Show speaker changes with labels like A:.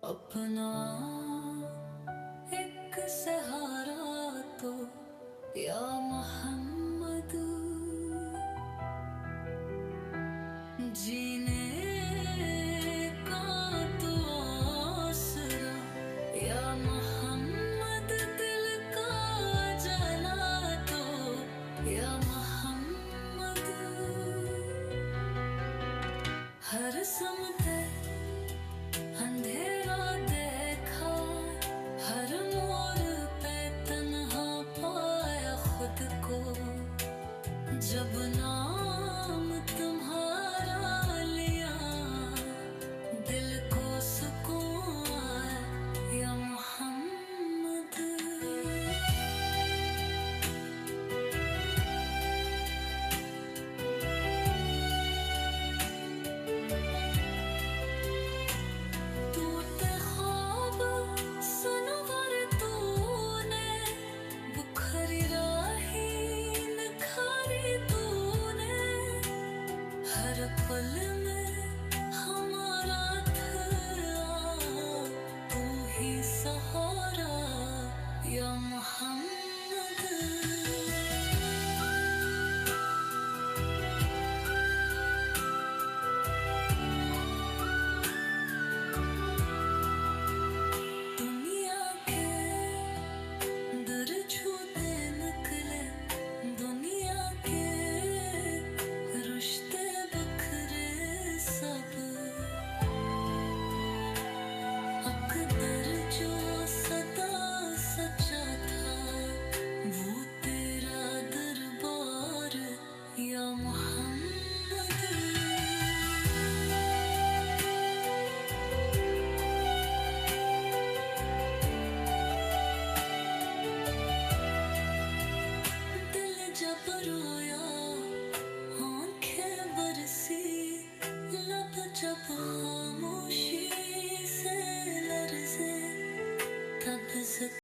A: अपना एक सहारा तो या मोहम्मद, जीने का तो आसरा या मोहम्मद, दिल का जला तो या मोहम्मद। हर समते अंधेरा देखा, हर मोड़ पे तन्हा पाया खुद को। जब नाम तुम्हारा लिया, दिल को सुकून आया या मोहम्मद। टूटे ख्वाब सनवर तूने, बुखरी राही निखारी तूने, हर पल